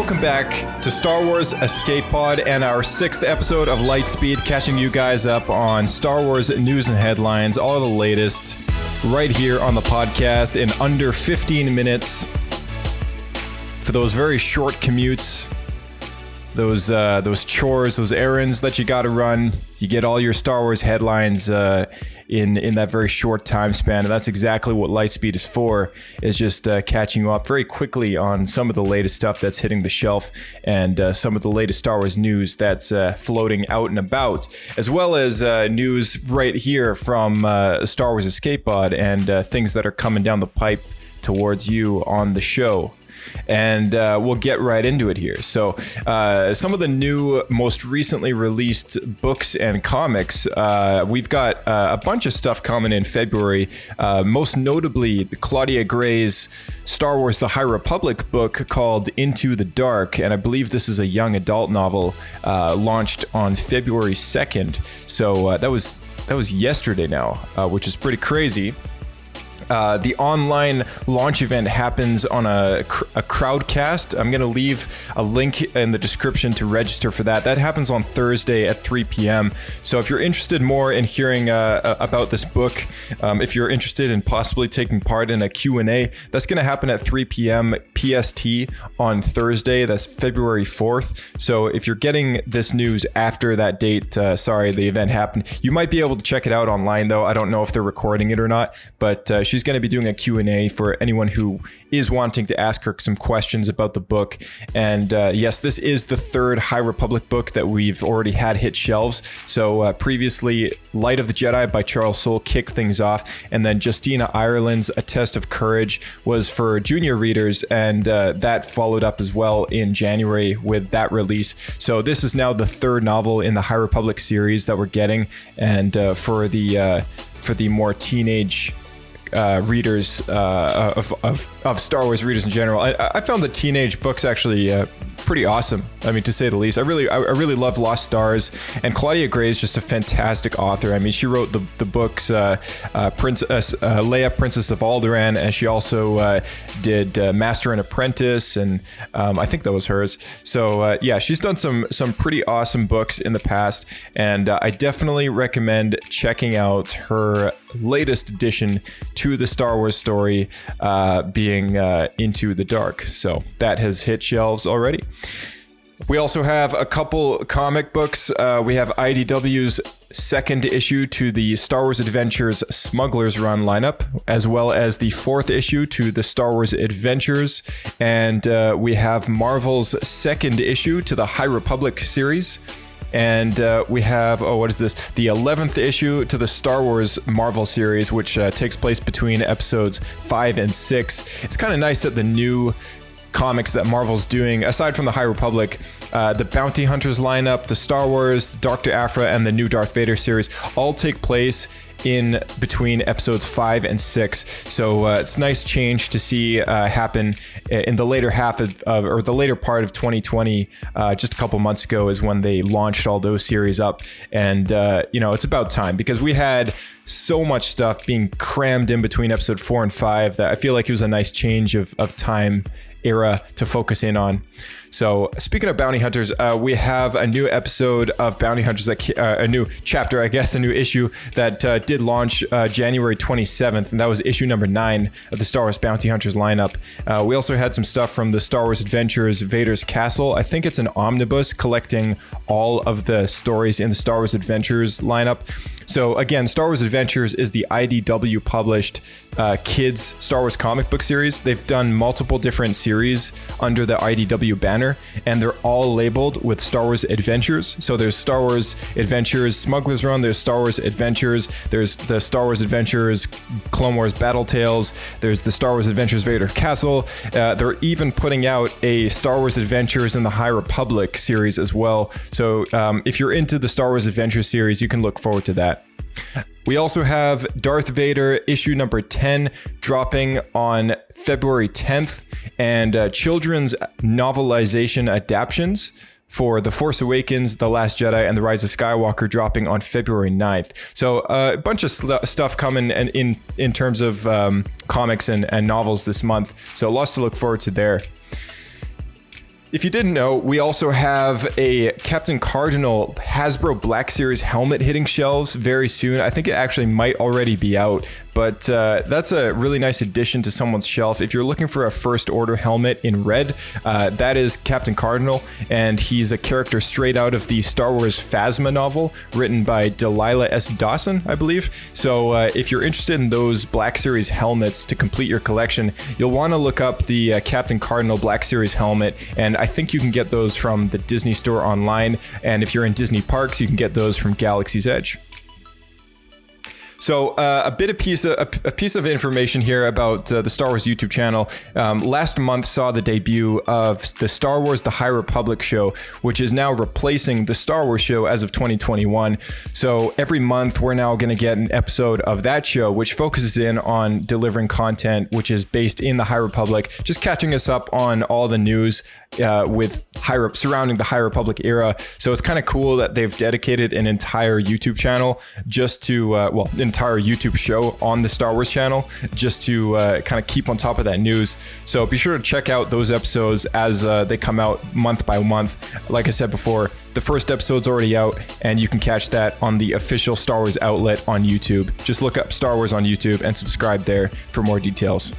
Welcome back to Star Wars Escape Pod and our 6th episode of Lightspeed, catching you guys up on Star Wars news and headlines, all the latest, right here on the podcast in under 15 minutes for those very short commutes, those chores, those errands that you got to run. You get all your Star Wars headlines in that very short time span, and that's exactly what Lightspeed is for, is just catching you up very quickly on some of the latest stuff that's hitting the shelf and some of the latest Star Wars news that's floating out and about, as well as news right here from Star Wars Escape Pod and things that are coming down the pipe towards you on the show. And we'll get right into it here. So some of the new, most recently released books and comics, we've got a bunch of stuff coming in February, most notably Claudia Gray's Star Wars The High Republic book called Into the Dark, and I believe this is a young adult novel launched on February 2nd. So that was yesterday now, which is pretty crazy. The online launch event happens on a crowdcast. I'm going to leave a link in the description to register for that. That happens on Thursday at 3 p.m. So if you're interested more in hearing about this book, if you're interested in possibly taking part in a Q&A, that's going to happen at 3 p.m. PST on Thursday. That's February 4th. So if you're getting this news after that date, the event happened. You might be able to check it out online, though. I don't know if they're recording it or not, but she's going to be doing a Q&A for anyone who is wanting to ask her some questions about the book. And yes, this is the third High Republic book that we've already had hit shelves. So previously, Light of the Jedi by Charles Soule kicked things off, and then Justina Ireland's A Test of Courage was for junior readers, and that followed up as well in January with that release. So this is now the third novel in the High Republic series that we're getting, and for the more teenage readers of Star Wars readers in general. I found the teenage books actually pretty awesome. I mean, to say the least. I really love Lost Stars, and Claudia Gray is just a fantastic author. I mean, she wrote the books Leia, Princess of Alderaan, and she also did Master and Apprentice, and I think that was hers. So yeah, she's done some pretty awesome books in the past, and I definitely recommend checking out her latest addition to the Star Wars story, being Into the Dark. So that has hit shelves already. We also have a couple comic books. We have IDW's second issue to the Star Wars Adventures Smuggler's Run lineup, as well as the fourth issue to the Star Wars Adventures. And we have Marvel's second issue to the High Republic series. And we have, what is this? The 11th issue to the Star Wars Marvel series, which takes place between episodes 5 and 6. It's kind of nice that the new comics that Marvel's doing, aside from the High Republic, the Bounty Hunters lineup, the Star Wars, Dr. Aphra, and the new Darth Vader series all take place in between episodes 5 and 6. So it's a nice change to see happen in the later half or the later part of 2020. Just a couple months ago is when they launched all those series up. And, it's about time, because we had so much stuff being crammed in between episode 4 and 5 that I feel like it was a nice change of time era to focus in on. So speaking of Bounty Hunters, we have a new episode of Bounty Hunters, a new chapter, I guess, a new issue that did launch January 27th, and that was issue number 9 of the Star Wars Bounty Hunters lineup. We also had some stuff from the Star Wars Adventures Vader's Castle. I think it's an omnibus collecting all of the stories in the Star Wars Adventures lineup. So again, Star Wars Adventures is the IDW published kids Star Wars comic book series. They've done multiple different series under the IDW banner, and they're all labeled with Star Wars Adventures. So there's Star Wars Adventures Smuggler's Run, there's Star Wars Adventures, there's the Star Wars Adventures Clone Wars Battle Tales, there's the Star Wars Adventures Vader Castle. They're even putting out a Star Wars Adventures in the High Republic series as well. So if you're into the Star Wars Adventures series, you can look forward to that. We also have Darth Vader issue number 10 dropping on February 10th, and children's novelization adaptions for The Force Awakens, The Last Jedi, and The Rise of Skywalker dropping on February 9th. So a bunch of stuff coming in terms of comics and novels this month. So lots to look forward to there. If you didn't know, we also have a Captain Cardinal Hasbro Black Series helmet hitting shelves very soon. I think it actually might already be out, but that's a really nice addition to someone's shelf. If you're looking for a First Order helmet in red, that is Captain Cardinal, and he's a character straight out of the Star Wars Phasma novel written by Delilah S. Dawson, I believe. So if you're interested in those Black Series helmets to complete your collection, you'll want to look up the Captain Cardinal Black Series helmet, and I think you can get those from the Disney Store online, and if you're in Disney parks, you can get those from Galaxy's Edge. So a piece of information here about the Star Wars YouTube channel. Last month saw the debut of the Star Wars The High Republic show, which is now replacing the Star Wars show as of 2021. So every month we're now going to get an episode of that show, which focuses in on delivering content which is based in the High Republic, just catching us up on all the news with surrounding the High Republic era. So it's kind of cool that they've dedicated an entire YouTube channel just to, entire YouTube show on the Star Wars channel just to kind of keep on top of that news. So be sure to check out those episodes as they come out month by month. Like I said before, the first episode's already out, and you can catch that on the official Star Wars outlet on YouTube. Just look up Star Wars on YouTube and subscribe there for more details.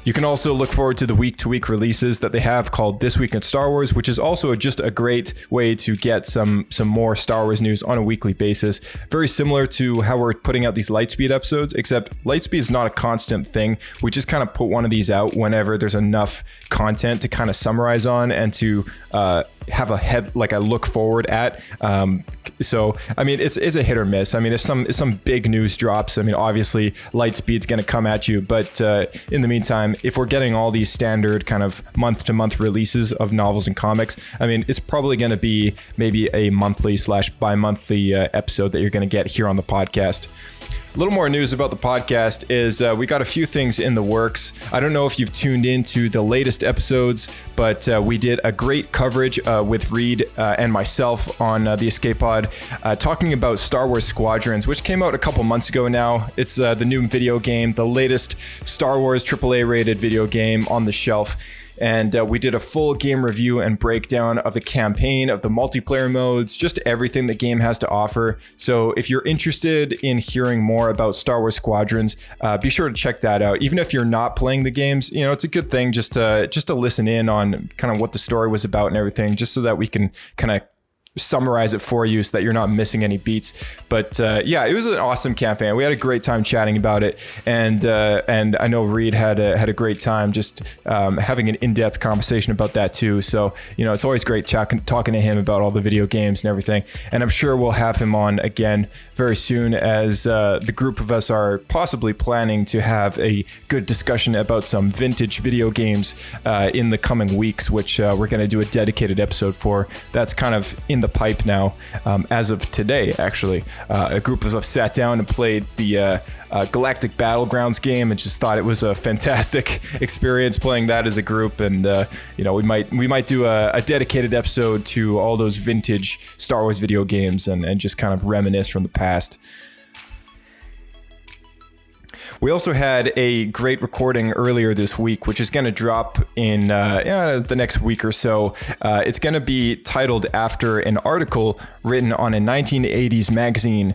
You can also look forward to the week-to-week releases that they have called This Week in Star Wars, which is also just a great way to get some more Star Wars news on a weekly basis. Very similar to how we're putting out these Lightspeed episodes, except Lightspeed is not a constant thing. We just kind of put one of these out whenever there's enough content to kind of summarize on and to have a look forward at. So I mean, it's a hit or miss. I mean, if some big news drops, I mean, obviously Lightspeed's going to come at you, but in the meantime, if we're getting all these standard kind of month-to-month releases of novels and comics, I mean, it's probably going to be maybe a monthly/bi-monthly episode that you're going to get here on the podcast. A little more news about the podcast is we got a few things in the works. I don't know if you've tuned into the latest episodes, but we did a great coverage with Reed and myself on the Escape Pod talking about Star Wars Squadrons, which came out a couple months ago now. It's the new video game, the latest Star Wars AAA rated video game on the shelf. And we did a full game review and breakdown of the campaign, of the multiplayer modes, just everything the game has to offer. So if you're interested in hearing more about Star Wars Squadrons, be sure to check that out. Even if you're not playing the games, you know, it's a good thing just to listen in on kind of what the story was about and everything, just so that we can kind of summarize it for you so that you're not missing any beats. But yeah, it was an awesome campaign. We had a great time chatting about it, and I know Reed had a great time just having an in-depth conversation about that too. So you know, it's always great talking to him about all the video games and everything. And I'm sure we'll have him on again very soon, as the group of us are possibly planning to have a good discussion about some vintage video games in the coming weeks, which we're going to do a dedicated episode for. That's kind of in the pipe now. As of today, actually, a group of us sat down and played the Galactic Battlegrounds game, and just thought it was a fantastic experience playing that as a group. And you know, we might do a dedicated episode to all those vintage Star Wars video games and just kind of reminisce from the past. We also had a great recording earlier this week, which is going to drop in the next week or so. It's going to be titled after an article written on a 1980s magazine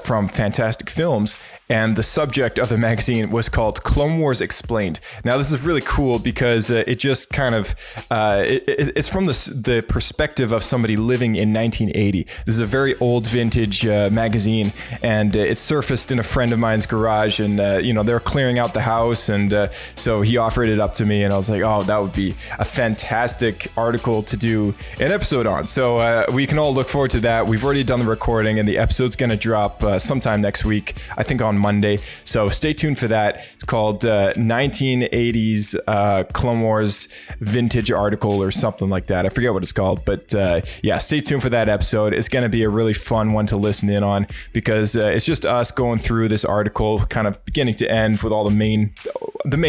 from Fantastic Films. And the subject of the magazine was called Clone Wars Explained. Now, this is really cool because it just kind of, it's from the perspective of somebody living in 1980. This is a very old vintage magazine, and it surfaced in a friend of mine's garage, and you know, they were clearing out the house, and so he offered it up to me, and I was like, oh, that would be a fantastic article to do an episode on. So we can all look forward to that. We've already done the recording, and the episode's going to drop sometime next week, I think on Monday. So stay tuned for that. It's called 1980s Clone Wars vintage article or something like that. I forget what it's called, but yeah, stay tuned for that episode. It's going to be a really fun one to listen in on, because it's just us going through this article kind of beginning to end with all the main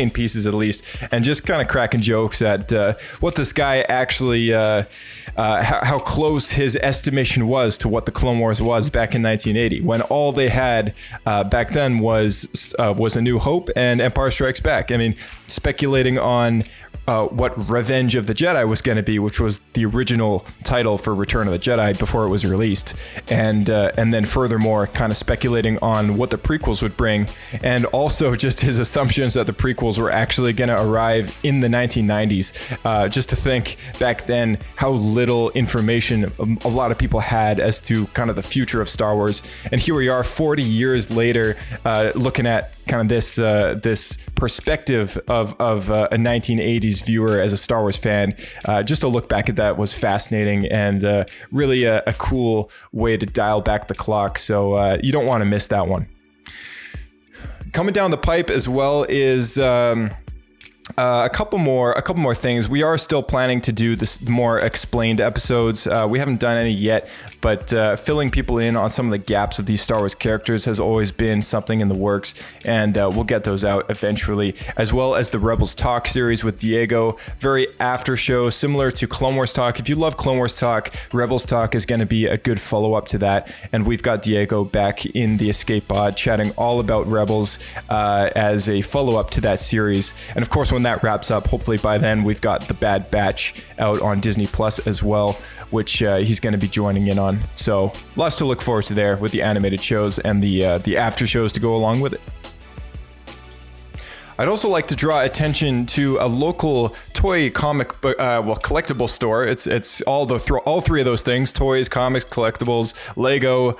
pieces at least, and just kind of cracking jokes at what this guy actually how close his estimation was to what the Clone Wars was back in 1980, when all they had back then was A New Hope and Empire Strikes Back. I mean, speculating on what Revenge of the Jedi was going to be, which was the original title for Return of the Jedi before it was released, and then furthermore, kind of speculating on what the prequels would bring, and also just his assumptions that the prequels were actually going to arrive in the 1990s. Just to think back then how little information a lot of people had as to kind of the future of Star Wars, and here we are 40 years later, looking at kind of this perspective of a 1980s viewer as a Star Wars fan. Just to look back at that was fascinating, and really a cool way to dial back the clock. So you don't want to miss that one. Coming down the pipe as well is a couple more things. We are still planning to do this more explained episodes. We haven't done any yet, but filling people in on some of the gaps of these Star Wars characters has always been something in the works, and we'll get those out eventually, as well as the Rebels Talk series with Diego. Very after show, similar to Clone Wars Talk. If you love Clone Wars Talk, Rebels Talk is going to be a good follow-up to that, and we've got Diego back in the Escape Pod chatting all about Rebels as a follow-up to that series. And of course, when that wraps up, hopefully by then we've got The Bad Batch out on Disney Plus as well, which he's going to be joining in on. So lots to look forward to there with the animated shows and the after shows to go along with it. I'd also like to draw attention to a local toy comic book, collectible store. It's all three of those things: toys, comics, collectibles, Lego,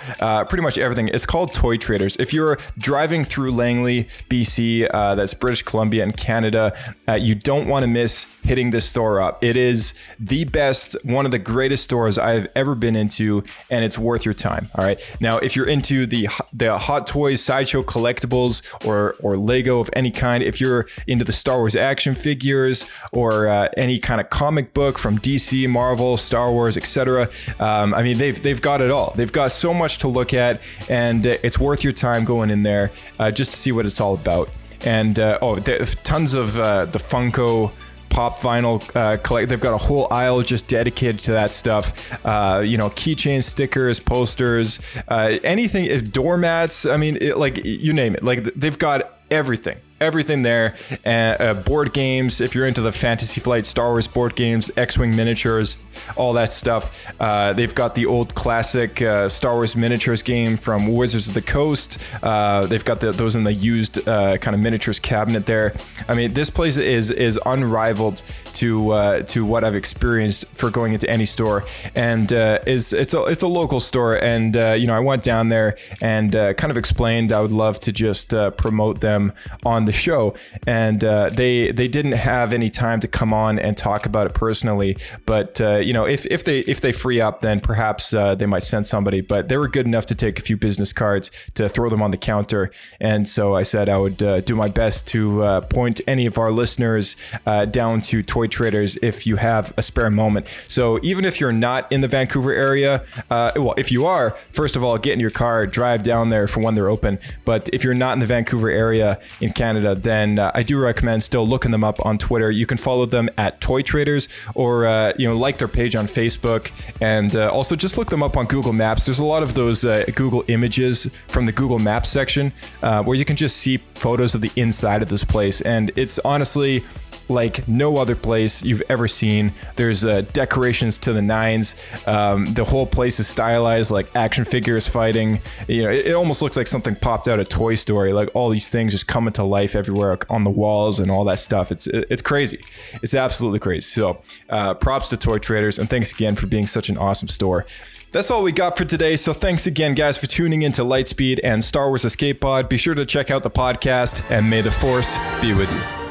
pretty much everything. It's called Toy Traders. If you're driving through Langley, BC, that's British Columbia and Canada, you don't want to miss hitting this store up. It is the best, one of the greatest stores I've ever been into, and it's worth your time. All right. Now, if you're into the Hot Toys, Sideshow collectibles, or Lego of any kind, if you're into the Star Wars action figures or any kind of comic book from DC, Marvel, Star Wars, etc., I mean, they've got it all. They've got so much to look at, and it's worth your time going in there just to see what it's all about. And tons of the Funko Pop vinyl collect. They've got a whole aisle just dedicated to that stuff. Keychain, stickers, posters, anything, doormats. I mean, you name it. Like, they've got everything there. Board games, if you're into the Fantasy Flight Star Wars board games, X-Wing miniatures, all that stuff. They've got the old classic Star Wars miniatures game from Wizards of the Coast. They've got those in the used kind of miniatures cabinet there. I mean, this place is unrivaled to what I've experienced for going into any store, and it's a local store. And I went down there and kind of explained I would love to just promote them on the show, and they didn't have any time to come on and talk about it personally, but if they free up, then perhaps they might send somebody. But they were good enough to take a few business cards to throw them on the counter, and so I said I would do my best to point any of our listeners down to Toy Traders if you have a spare moment. So even if you're not in the Vancouver area, if you are, first of all, get in your car, drive down there for when they're open. But if you're not in the Vancouver area in Canada, then I do recommend still looking them up on Twitter. You can follow them at Toy Traders, or like their page on Facebook, and also just look them up on Google Maps. There's a lot of those Google images from the Google Maps section where you can just see photos of the inside of this place, and it's honestly like no other place you've ever seen. There's decorations to the nines. The whole place is stylized like action figures fighting. It almost looks like something popped out of Toy Story. Like all these things just coming to life everywhere on the walls and all that stuff. It's crazy. It's absolutely crazy. So props to Toy Traders, and thanks again for being such an awesome store. That's all we got for today. So thanks again, guys, for tuning into Lightspeed and Star Wars Escape Pod. Be sure to check out the podcast, and may the Force be with you.